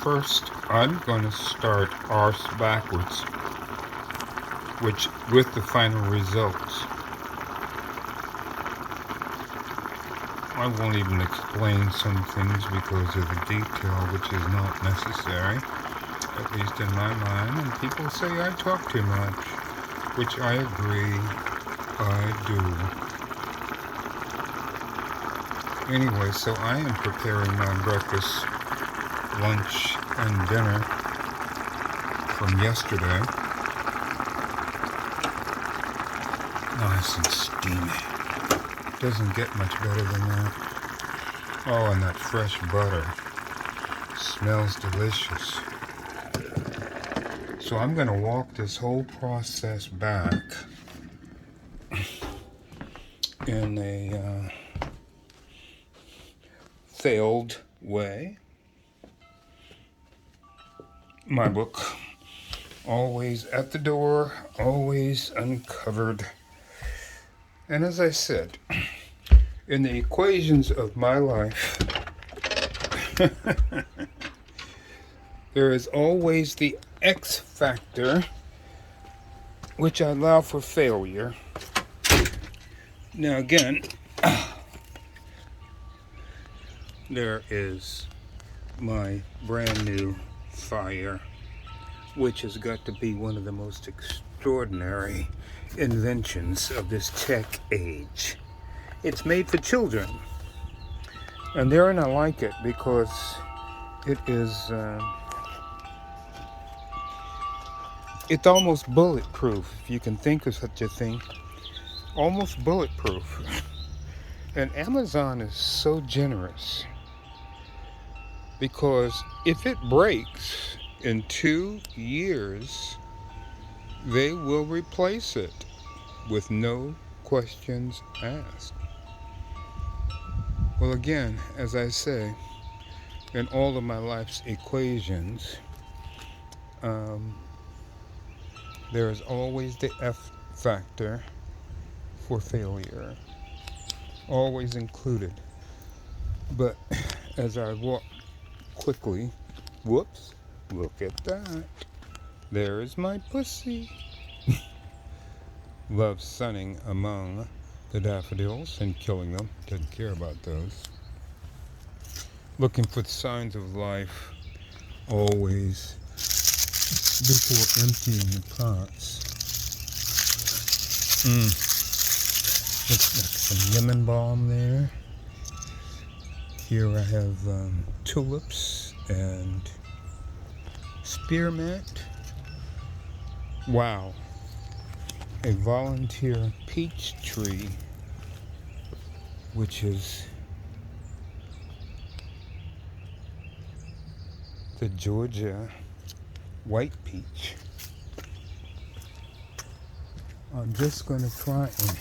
first I'm going to start arse backwards, which with the final results. I won't even explain some things because of the detail, which is not necessary, at least in my mind. And people say I talk too much, which I agree, I do. Anyway, so I am preparing my breakfast, lunch, and dinner from yesterday. Nice and steamy. Doesn't get much better than that. Oh, and that fresh butter smells delicious. So I'm going to walk this whole process back in a failed way. My book, always at the door, always uncovered. And as I said, in the equations of my life, there is always the X factor, which I allow for failure. Now again, there is my brand new fire, which has got to be one of the most extraordinary inventions of this tech age. It's made for children, and therein I like it because it is it's almost bulletproof, if you can think of such a thing. Almost bulletproof. And Amazon is so generous because if it breaks in 2 years, they will replace it with no questions asked. Well, again, as I say, in all of my life's equations, there is always the F factor for failure, always included. But as I walk quickly, whoops, look at that. There is my pussy. Loves sunning among the daffodils and killing them. Doesn't care about those. Looking for the signs of life, always before emptying the pots. Looks like some lemon balm there. Here I have tulips and spearmint. Wow. A volunteer peach tree, which is the Georgia white peach. I'm just going to try and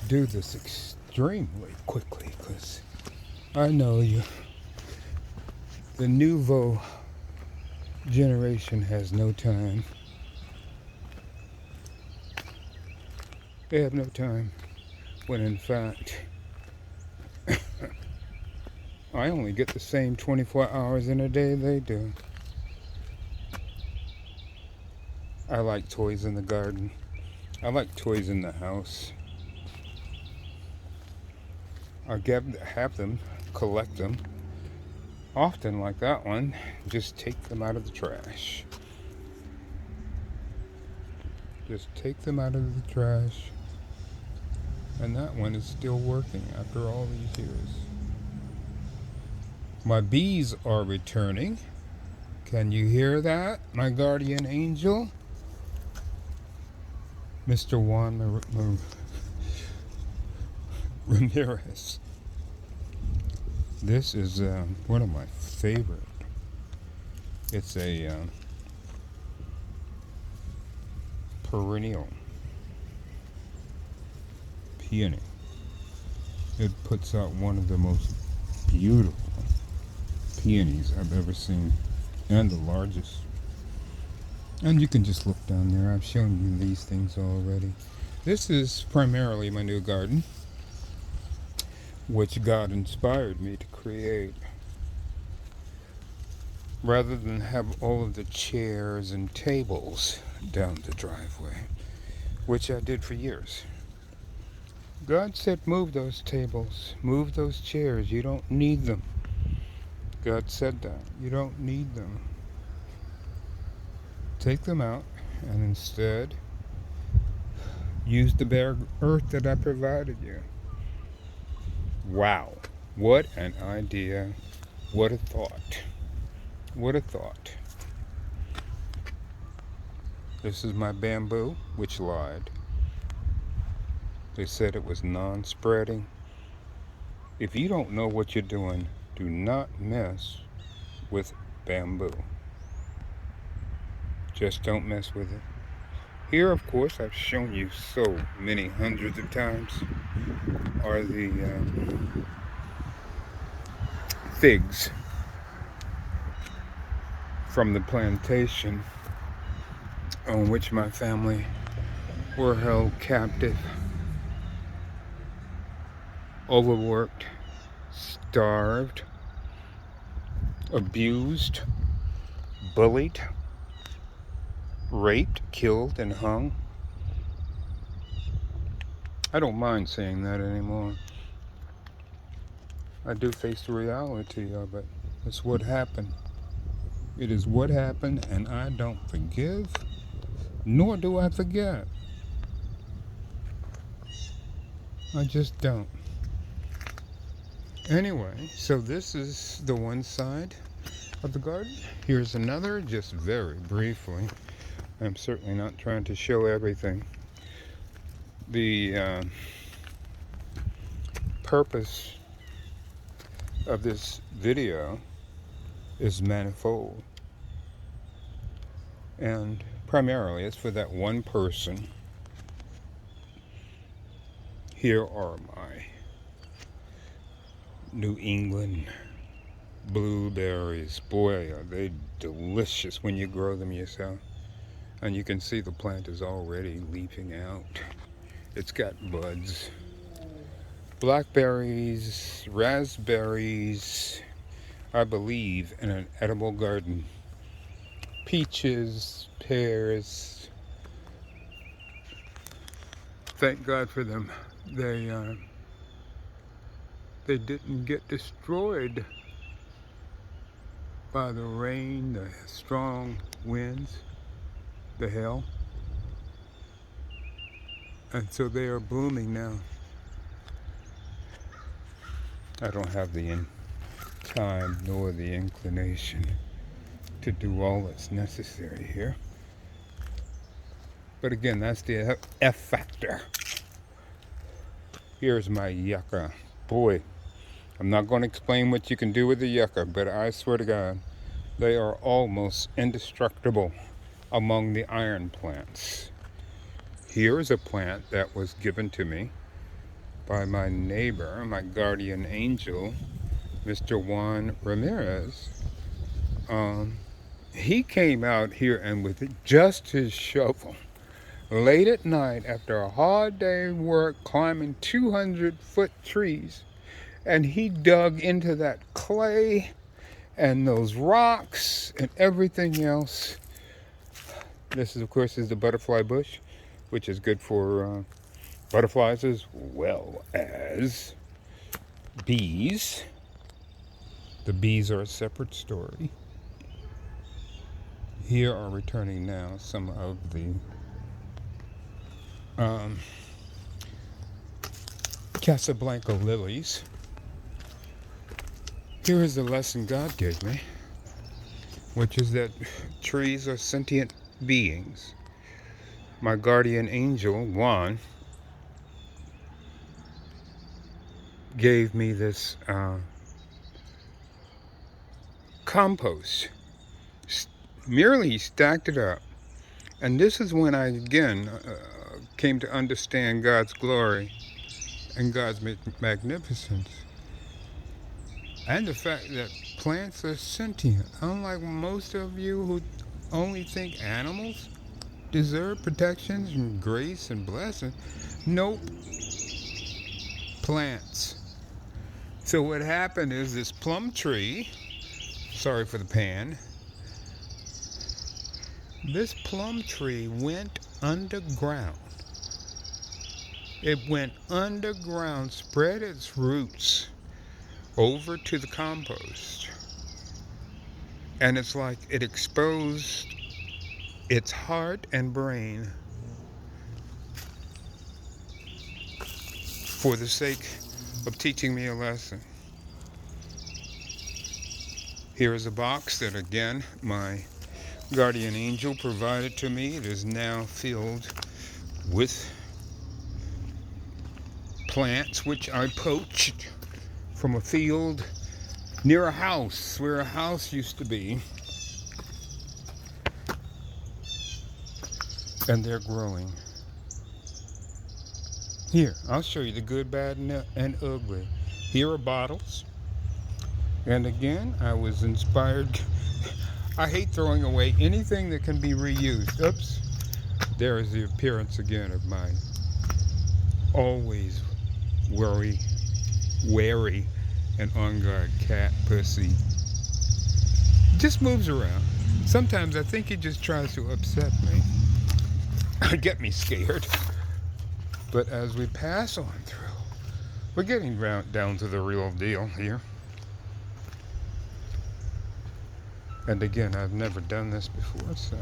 do this extremely quickly because I know the nouveau generation has no time. They have no time when in fact I only get the same 24 hours in a day they do. I like toys in the garden. I like toys in the house. I have them, collect them. Often, like that one, just take them out of the trash. Just take them out of the trash. And that one is still working after all these years. My bees are returning. Can you hear that, my guardian angel? Mr. Juan Ramirez. This is one of my favorite. It's a perennial peony. It puts out one of the most beautiful peonies I've ever seen, and the largest. And you can just look down there. I've shown you these things already. This is primarily my new garden, which God inspired me to create. rather than have all of the chairs and tables down the driveway, which I did for years. God said, move those tables, move those chairs. You don't need them. God said that. You don't need them. Take them out and instead use the bare earth that I provided you. Wow. What an idea. What a thought. What a thought. This is my bamboo, which lied. They said it was non-spreading. If you don't know what you're doing, do not mess with bamboo. Just don't mess with it. Here, of course, I've shown you so many hundreds of times, are the figs from the plantation on which my family were held captive, overworked, starved, abused, bullied, raped, killed, and hung. I don't mind saying that anymore. I do face the reality of it. It's what happened. It is what happened, and I don't forgive, nor do I forget. I just don't. Anyway, so this is the one side of the garden. Here's another, just very briefly. I'm certainly not trying to show everything. The purpose of this video is manifold. And primarily it's for that one person. Here are my New England blueberries. Boy, are they delicious when you grow them yourself. And you can see the plant is already leafing out. It's got buds. Blackberries, raspberries, I believe in an edible garden. Peaches, pears. Thank God for them. They didn't get destroyed by the rain, the strong winds, the hail. And so they are blooming now. I don't have the time nor the inclination to do all that's necessary here. But again, that's the F factor. Here's my yucca. Boy, I'm not going to explain what you can do with the yucca, but I swear to God, they are almost indestructible among the iron plants. Here is a plant that was given to me by my neighbor, my guardian angel, Mr. Juan Ramirez. He came out here and with just his shovel, late at night after a hard day of work climbing 200-foot trees, and he dug into that clay and those rocks and everything else. This is, of course, is the butterfly bush, which is good for butterflies as well as bees. The bees are a separate story. Here are returning now some of the Casablanca lilies. Here is the lesson God gave me, which is that trees are sentient beings. My guardian angel, Juan, gave me this compost. Merely stacked it up. And this is when I again came to understand God's glory and God's magnificence. And the fact that plants are sentient. Unlike most of you who only think animals deserve protections and grace and blessing. Nope. Plants. So what happened is this plum tree, sorry for the pan, This plum tree went underground. It went underground, spread its roots over to the compost. And it's like it exposed its heart and brain for the sake of teaching me a lesson. Here is a box that, again, my guardian angel provided to me. It is now filled with plants which I poached from a field near a house, where a house used to be. And they're growing. Here, I'll show you the good, bad, and ugly. Here are bottles. And again, I was inspired. I hate throwing away anything that can be reused. Oops. There is the appearance again of my always wary, and on guard cat Pussy. Just moves around. Sometimes I think he just tries to upset me, get me scared. But as we pass on through, we're getting down to the real deal here. And again, I've never done this before, so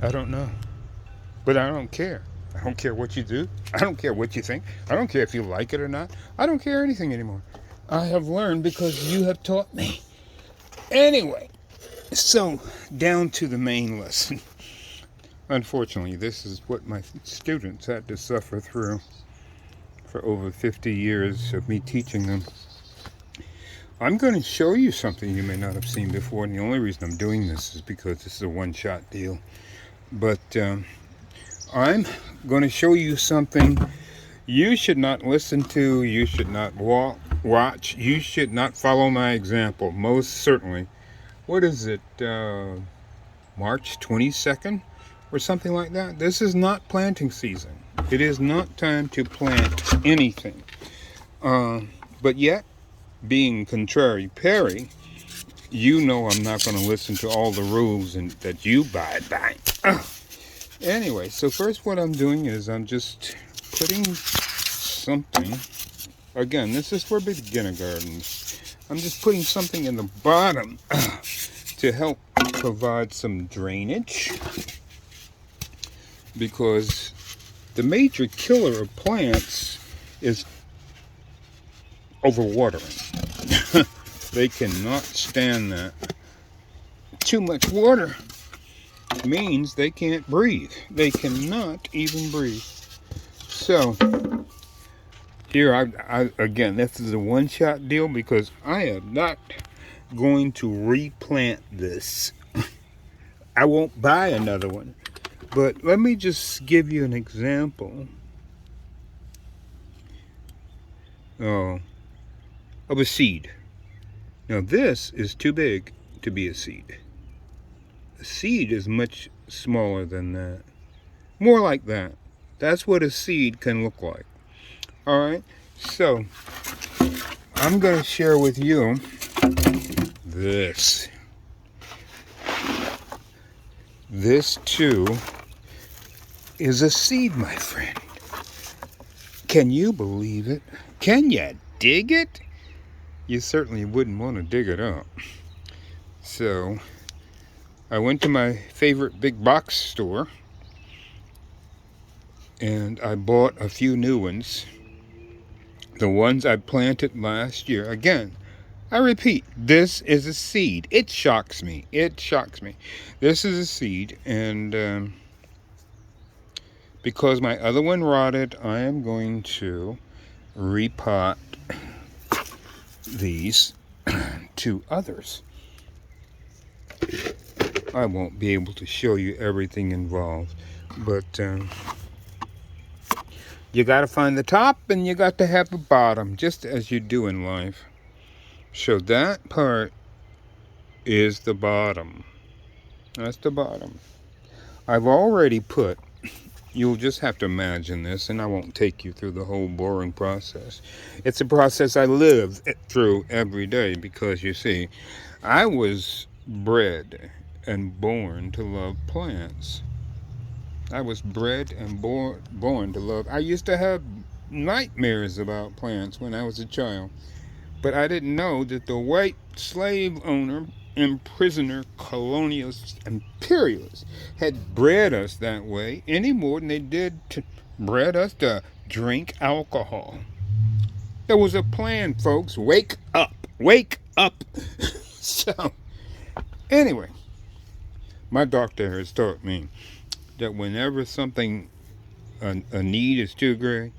I don't know. But I don't care. I don't care what you do. I don't care what you think. I don't care if you like it or not. I don't care anything anymore. I have learned because you have taught me. Anyway, so down to the main lesson. Unfortunately, this is what my students had to suffer through for over 50 years of me teaching them. I'm going to show you something you may not have seen before, and the only reason I'm doing this is because this is a one-shot deal. But I'm going to show you something you should not listen to, you should not watch, you should not follow my example, most certainly. What is it, March 22nd or something like that? This is not planting season. It is not time to plant anything. But yet, being contrary Perry, you know I'm not going to listen to all the rules that you abide by. Anyway, so first what I'm doing is I'm just putting something, again, this is for beginner gardens. I'm just putting something in the bottom to help provide some drainage, because the major killer of plants is overwatering. They cannot stand that. Too much water means they can't breathe. They cannot even breathe. So here, I again, this is a one-shot deal because I am not going to replant this. I won't buy another one. But let me just give you an example of a seed. Now this is too big to be a seed. A seed is much smaller than that. More like that. That's what a seed can look like. Alright, so I'm going to share with you this. This too is a seed, my friend. Can you believe it? Can you dig it? You certainly wouldn't want to dig it up. So I went to my favorite big box store and I bought a few new ones. The ones I planted last year. Again, I repeat, this is a seed. It shocks me. It shocks me. This is a seed, and because my other one rotted, I am going to repot these to others. I won't be able to show you everything involved, but you got to find the top and you got to have the bottom, just as you do in life. So that part is the bottom. That's the bottom. I've already put, you'll just have to imagine this, and I won't take you through the whole boring process. It's a process I live through every day because, you see, I was bred and born to love plants. I was bred and born to love. I used to have nightmares about plants when I was a child, but I didn't know that the white slave owner, imprisoner, colonialist, imperialist had bred us that way any more than they did to bred us to drink alcohol. There was a plan, folks. Wake up. Wake up. So, anyway, my doctor has taught me that whenever something, a need is too great,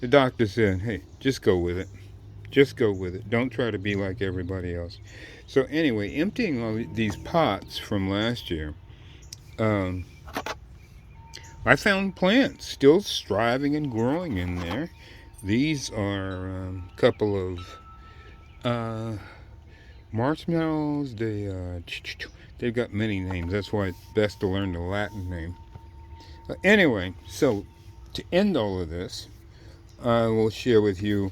the doctor said, hey, just go with it. Just go with it. Don't try to be like everybody else. So anyway, emptying all these pots from last year, um, I found plants still striving and growing in there. These are a couple of marshmallows. They've got many names. That's why it's best to learn the Latin name. Anyway, so to end all of this, I will share with you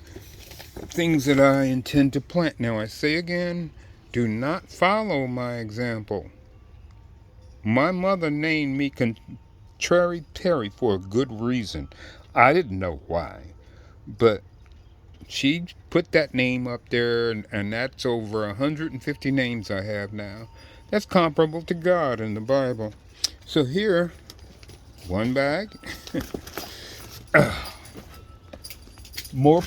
things that I intend to plant. Now, I say again, do not follow my example. My mother named me Contrary Perry for a good reason. I didn't know why, but she put that name up there, and that's over 150 names I have now. That's comparable to God in the Bible. So here, one bag, more.